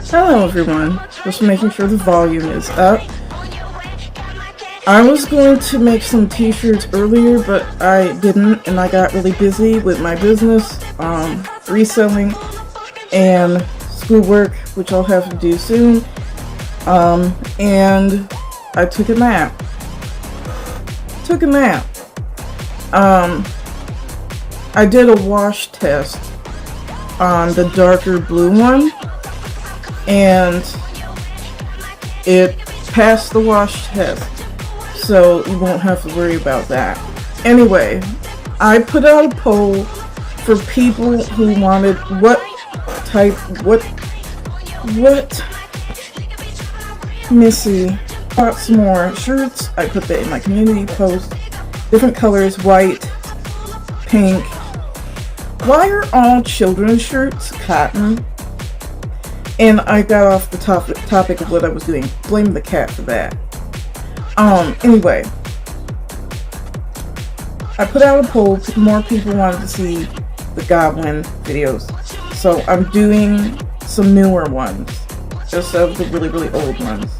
Hello everyone, just making sure the volume is up. I was going to make some t-shirts earlier, but I didn't, and I got really busy with my business, reselling, and schoolwork, which I'll have to do soon, and I took a nap. I did a wash test on the darker blue one, and it passed the wash test, so you won't have to worry about that. Anyway, I put out a poll for people who wanted what Missy bought some more shirts. I put that in my community post. Different colors, white, pink. Why are all children's shirts cotton? And I got off the topic of what I was doing. Blame the cat for that. Anyway. I put out a poll. More people wanted to see the Goblin videos. So I'm doing some newer ones. Just of the really, really old ones.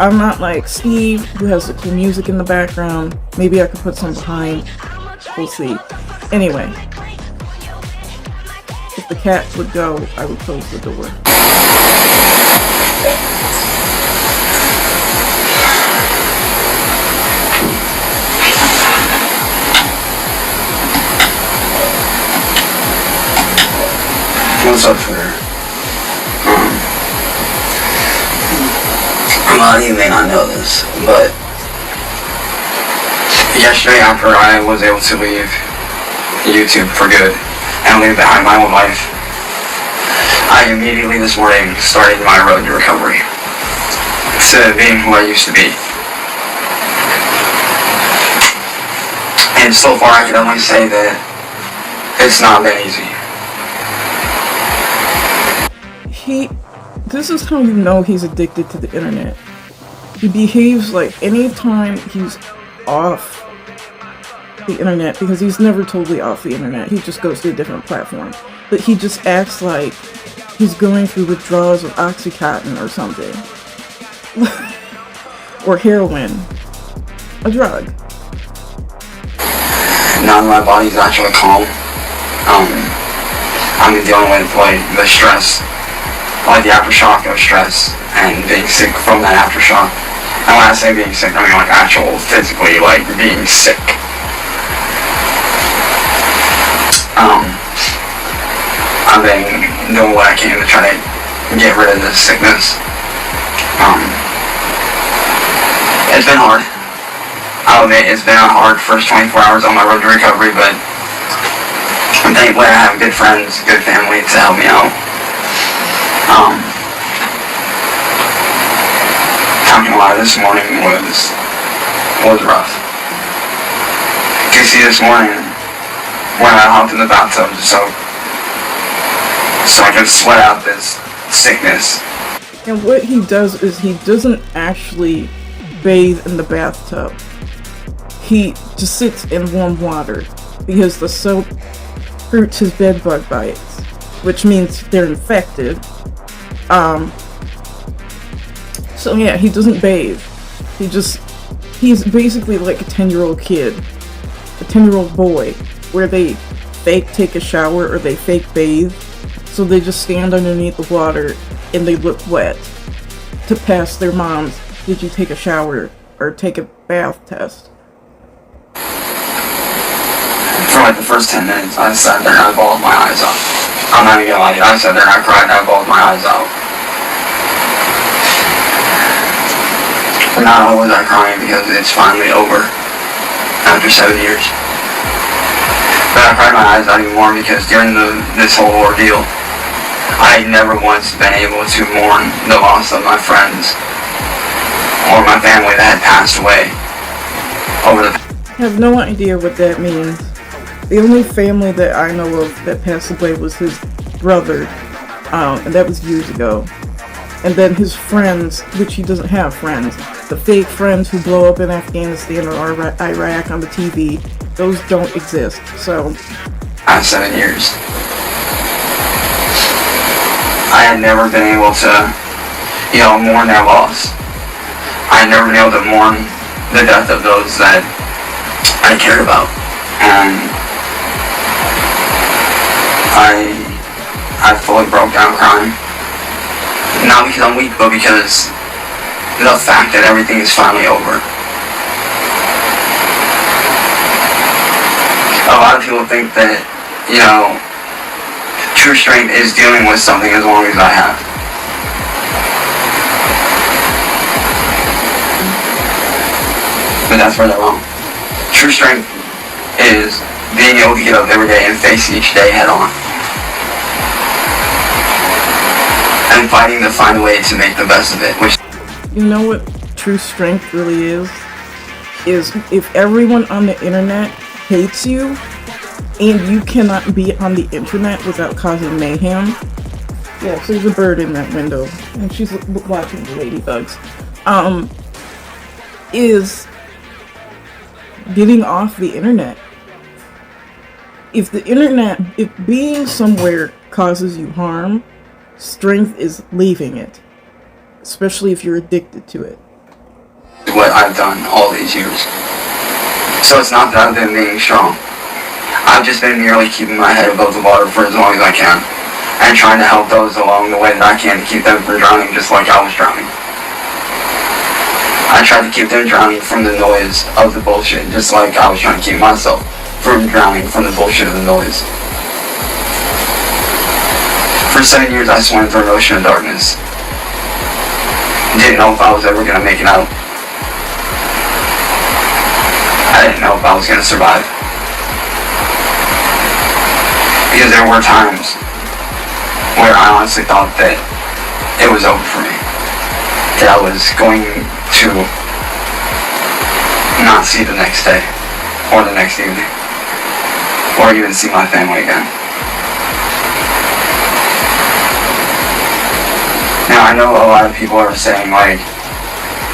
I'm not like Steve, who has the cool music in the background. Maybe I could put some behind. We'll see. Anyway. If the cat would go, I would close the door. What's up, Twitter? A lot of you may not know this, but yesterday after I was able to leave YouTube for good and leave behind my old life, I immediately this morning started my road to recovery to being who I used to be. And so far I can only say that it's not been easy. This is how you know he's addicted to the internet. He behaves like anytime he's off the internet, because he's never totally off the internet, he just goes to a different platform. But he just acts like he's going through withdrawals of Oxycontin or something. Or heroin. A drug. Now that my body's actually calm, I'm dealing with the stress, the aftershock of stress, and being sick from that aftershock. And when I say being sick, I mean actual physically, being sick. I've been doing what I can to try to get rid of this sickness. It's been hard. I'll admit it's been a hard first 24 hours on my road to recovery, but I'm thankful I have good friends, good family to help me out. Talking a lot this morning was rough. You see, this morning when I hopped in the bathtub so I can sweat out this sickness. And what he does is he doesn't actually bathe in the bathtub. He just sits in warm water because the soap hurts his bedbug bites, which means they're infected. So yeah, he doesn't bathe. He's basically like a 10-year-old kid, a 10-year-old boy, where they fake take a shower or they fake bathe. So they just stand underneath the water and they look wet to pass their mom's "did you take a shower or take a bath" test. For the first 10 minutes, I sat there and I bawled my eyes out. I'm not even gonna lie to you, I sat there and I cried and I bawled my eyes out. But not only was I crying because it's finally over after 7 years, but I cried my eyes out even more because during this whole ordeal, I had never once been able to mourn the loss of my friends or my family that had passed away over the. I have no idea what that means. The only family that I know of that passed away was his brother, and that was years ago. And then his friends, which he doesn't have friends, the fake friends who blow up in Afghanistan or Iraq on the TV, those don't exist. So, 7 years. I had never been able to, mourn their loss. I had never been able to mourn the death of those that I cared about. And I fully broke down crying. Not because I'm weak, but because the fact that everything is finally over. A lot of people think that, true strength is dealing with something as long as I have. But that's where they're wrong. True strength is being able to get up every day and face each day head on. And fighting to find a way to make the best of it. You know what true strength really is? Is if everyone on the internet hates you, and you cannot be on the internet without causing mayhem. Yes, there's a bird in that window, and she's watching the ladybugs. Is getting off the internet. If being somewhere causes you harm, strength is leaving it. Especially if you're addicted to it. What I've done all these years. So it's not that I've been being strong. I've just been merely keeping my head above the water for as long as I can. And trying to help those along the way that I can to keep them from drowning just like I was drowning. I tried to keep them drowning from the noise of the bullshit just like I was trying to keep myself from drowning from the bullshit of the noise. For 7 years I swam through an ocean of darkness. Didn't know if I was ever going to make it out. I didn't know if I was going to survive. Because there were times where I honestly thought that it was over for me. That I was going to not see the next day, or the next evening, or even see my family again. Now I know a lot of people are saying like,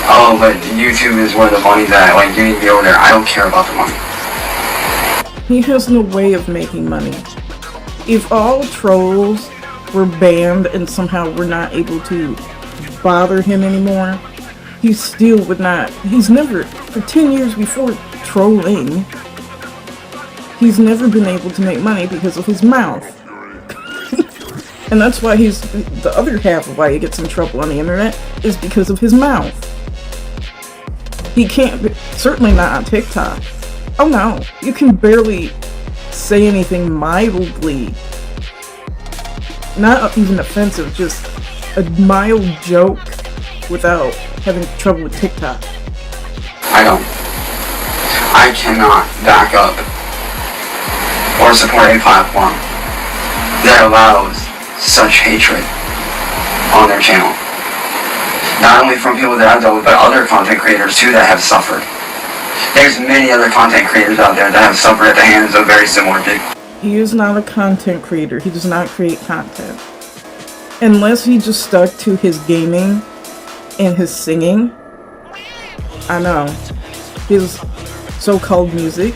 oh, but YouTube is where the money's at, like you need to be over there. I don't care about the money. He has no way of making money. If all trolls were banned and somehow we're not able to bother him anymore, he still would not. He's never, for 10 years before trolling, he's never been able to make money because of his mouth. And that's why the other half of why he gets in trouble on the internet is because of his mouth. He can't, certainly not on TikTok. Oh no, you can barely say anything mildly, not even offensive, just a mild joke without having trouble with TikTok. I cannot back up or support a platform that allows such hatred on their channel. Not only from people that I've dealt with, but other content creators too that have suffered. There's many other content creators out there that have suffered at the hands of very similar people. He is not a content creator. He does not create content. Unless he just stuck to his gaming and his singing. I know. His so-called music.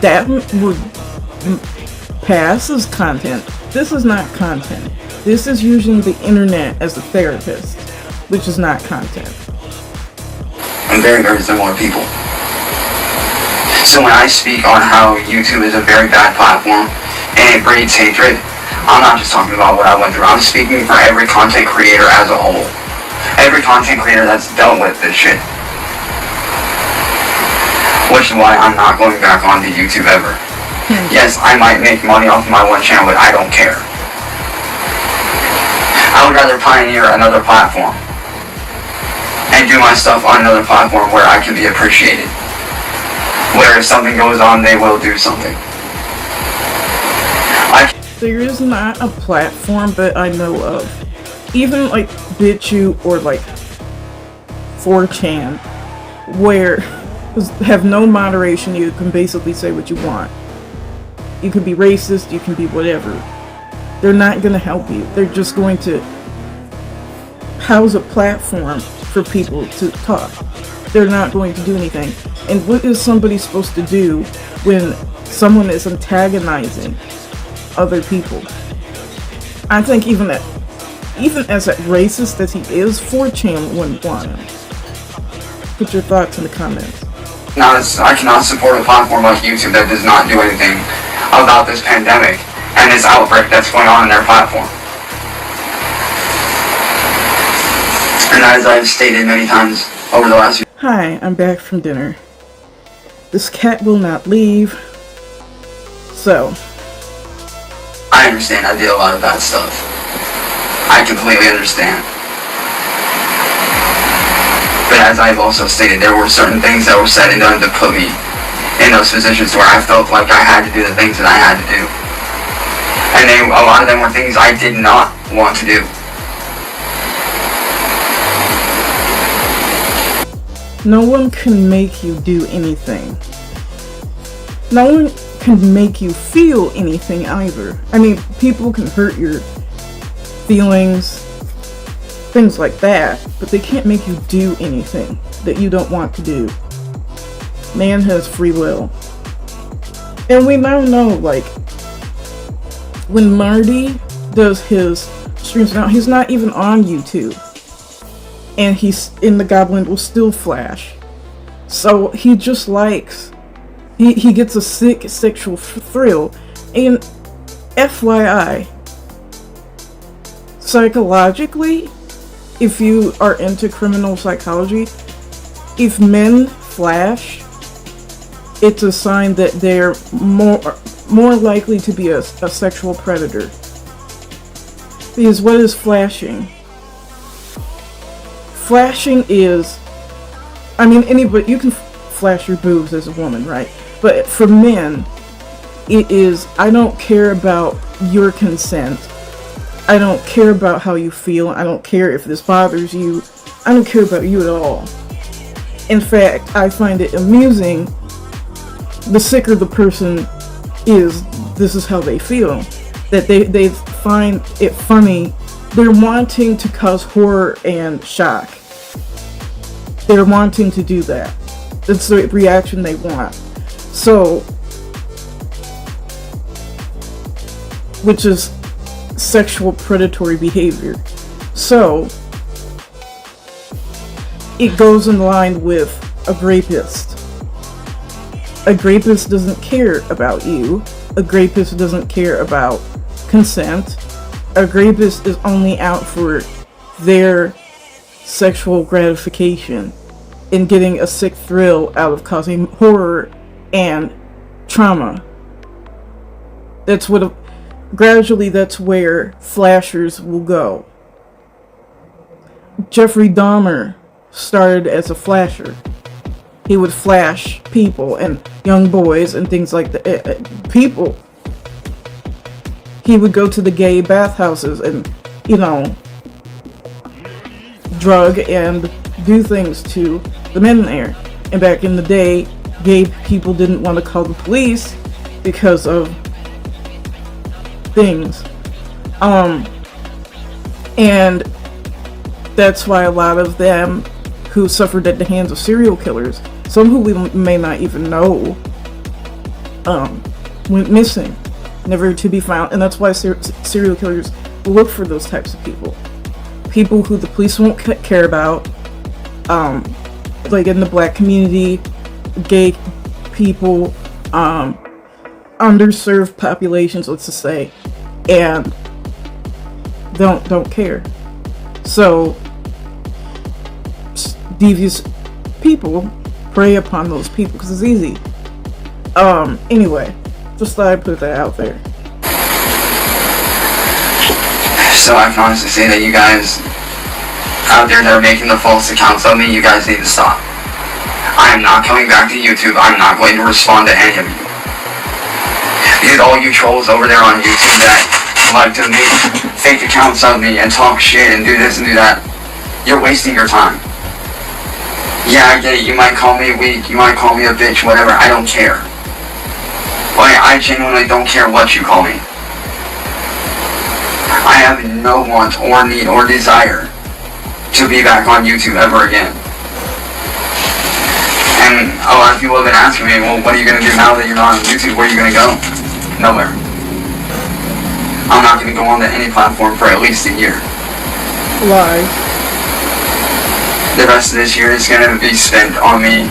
That would pass as content. This is not content. This is using the internet as a therapist, which is not content. And very, very similar people. So when I speak on how YouTube is a very bad platform and it breeds hatred, I'm not just talking about what I went through. I'm speaking for every content creator as a whole. Every content creator that's dealt with this shit. Which is why I'm not going back onto YouTube ever. Yes, I might make money off my one channel, but I don't care. I would rather pioneer another platform and do my stuff on another platform where I can be appreciated. Where if something goes on, they will do something. There is not a platform that I know of, even like BitChute or like 4chan, where have no moderation. You can basically say what you want. You can be racist, you can be whatever. They're not going to help you. They're just going to house a platform for people to talk. They're not going to do anything. And what is somebody supposed to do when someone is antagonizing other people? I think even as racist as he is, 4chan wouldn't want him. Put your thoughts in the comments. I cannot support a platform like YouTube that does not do anything about this pandemic and this outbreak that's going on in their platform. And as I've stated many times over the last few... Hi, I'm back from dinner. This cat will not leave. So... I understand. I did a lot of bad stuff. I completely understand. But as I've also stated, there were certain things that were said and done to put me in those positions where I felt like I had to do the things that I had to do. And a lot of them were things I did not want to do. No one can make you do anything. No one can make you feel anything either. I mean, people can hurt your feelings, things like that, but they can't make you do anything that you don't want to do. Man has free will. And we now know, like, when Marty does his streams now, he's not even on YouTube. And he's in the Goblin will still flash. So he just likes, he gets a sick sexual thrill. And FYI, psychologically, if you are into criminal psychology, if men flash, it's a sign that they're more likely to be a sexual predator. Because what is flashing? Flashing is, I mean, anybody, you can flash your boobs as a woman, right? But for men, it is, I don't care about your consent. I don't care about how you feel. I don't care if this bothers you. I don't care about you at all. In fact, I find it amusing. The sicker the person is, this is how they feel. That they find it funny. They're wanting to cause horror and shock. They're wanting to do that. That's the reaction they want. So, which is sexual predatory behavior. So, it goes in line with a rapist. A rapist doesn't care about you. A rapist doesn't care about consent. A rapist is only out for their sexual gratification and getting a sick thrill out of causing horror and trauma. Gradually that's where flashers will go. Jeffrey Dahmer started as a flasher. He would flash people and young boys and things like that. People. He would go to the gay bathhouses and, drug and do things to the men there. And back in the day, gay people didn't want to call the police because of things. And that's why a lot of them who suffered at the hands of serial killers, some who we may not even know, went missing, never to be found. And that's why serial killers look for those types of people. People who the police won't care about, like in the black community, gay people, underserved populations, let's just say, and don't care. So devious people prey upon those people because it's easy. Anyway, just thought I'd put that out there. So I can honestly say that you guys out there that are making the false accounts of me, you guys need to stop. I am not coming back to YouTube. I'm not going to respond to any of you. Because all you trolls over there on YouTube that like to make fake accounts of me and talk shit and do this and do that, you're wasting your time. Yeah, I get it. You might call me weak. You might call me a bitch, whatever. I don't care. Like, I genuinely don't care what you call me. I have no want or need or desire to be back on YouTube ever again. And a lot of people have been asking me, well, what are you going to do now that you're not on YouTube? Where are you going to go? Nowhere. I'm not going to go on to any platform for at least a year. Lies. The rest of this year is going to be spent on me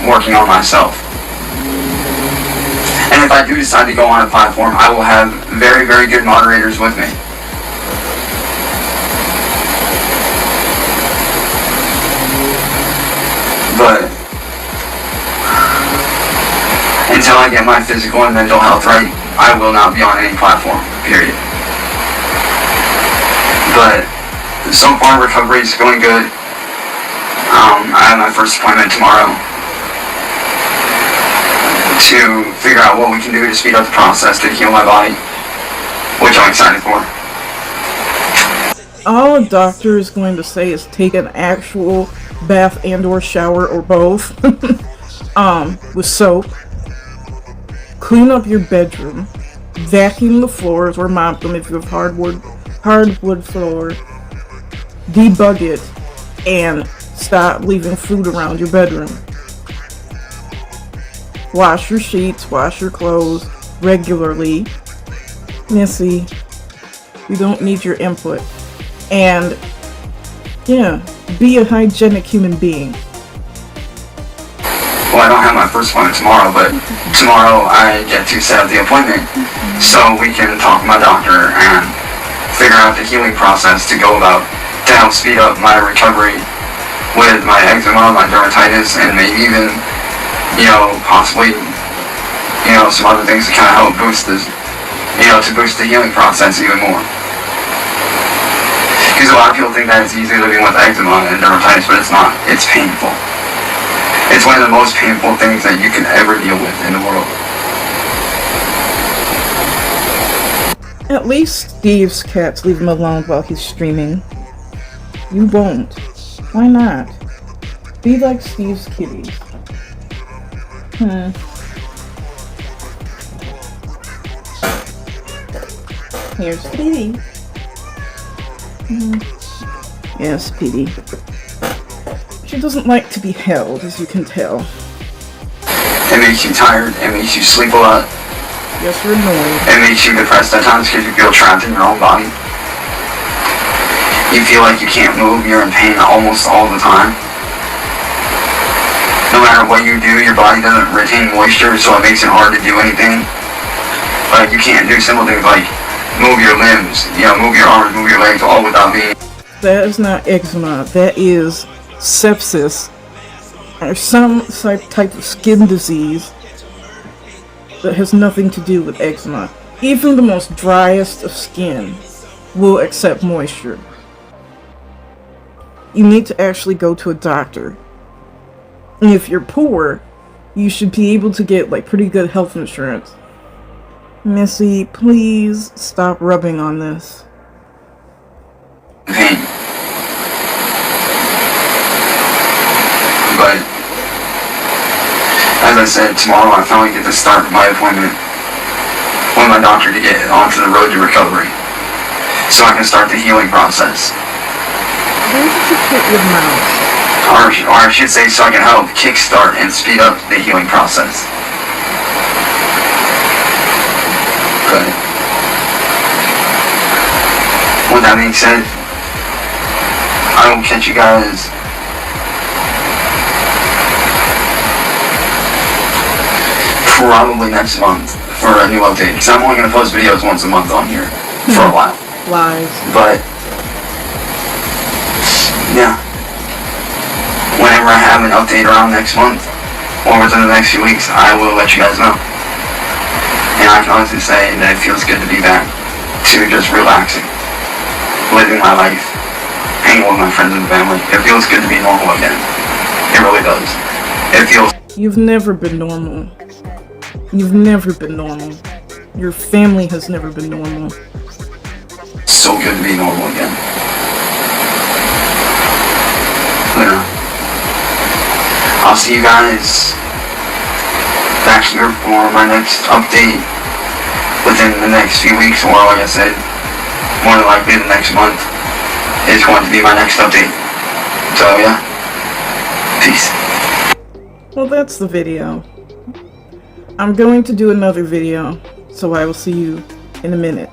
working on myself. And if I do decide to go on a platform, I will have very, very good moderators with me. But until I get my physical and mental health right, I will not be on any platform, period. But so far, recovery is going good. I have my first appointment tomorrow to figure out what we can do to speed up the process to heal my body, which I'm excited for. All a doctor is going to say is take an actual bath and or shower or both with soap. Clean up your bedroom. Vacuum the floors or mop them if you have hardwood floor. Debug it and stop leaving food around your bedroom. Wash your sheets, wash your clothes regularly. Missy, you don't need your input. And yeah, be a hygienic human being. Well, I don't have my first appointment tomorrow, but tomorrow I get to set up the appointment so we can talk to my doctor and figure out the healing process to go about to help speed up my recovery with my eczema, my dermatitis, and maybe even, possibly, some other things to kind of help boost this, to boost the healing process even more. Because a lot of people think that it's easy living with eczema and dermatitis, but it's not. It's painful. It's one of the most painful things that you can ever deal with in the world. At least Steve's cats leave him alone while he's streaming. You won't. Why not? Be like Steve's kitties. Here's Petey. Yes, Petey. She doesn't like to be held, as you can tell. It makes you tired. It makes you sleep a lot. Yes, you're annoying. It makes you depressed at times because you feel trapped in your own body. You feel like you can't move. You're in pain almost all the time. No matter what you do, your body doesn't retain moisture, so it makes it hard to do anything. Like, you can't do simple things like move your limbs, move your arms, move your legs, all without being. That is not eczema. That is sepsis, or some type of skin disease that has nothing to do with eczema. Even the most driest of skin will accept moisture. You need to actually go to a doctor. And if you're poor, you should be able to get pretty good health insurance. Missy, please stop rubbing on this. Pain. But as I said, tomorrow I finally get to start my appointment with my doctor to get onto the road to recovery, so I can start the healing process. Where did you put your mouse? Or I should say, so I can help kickstart and speed up the healing process. But with that being said, I will catch you guys probably next month for a new update, because I'm only going to post videos once a month on here for a while. Lies. But yeah, whenever I have an update around next month or within the next few weeks, I will let you guys know. And I can honestly say that it feels good to be back to just relaxing, living my life, hanging with my friends and family. It feels good to be normal again. It really does. It feels. You've never been normal. You've never been normal. Your family has never been normal. So good to be normal again. But, I'll see you guys back here for my next update within the next few weeks, or like I said, more than likely the next month is going to be my next update. So yeah, peace. Well, that's the video. I'm going to do another video, so I will see you in a minute.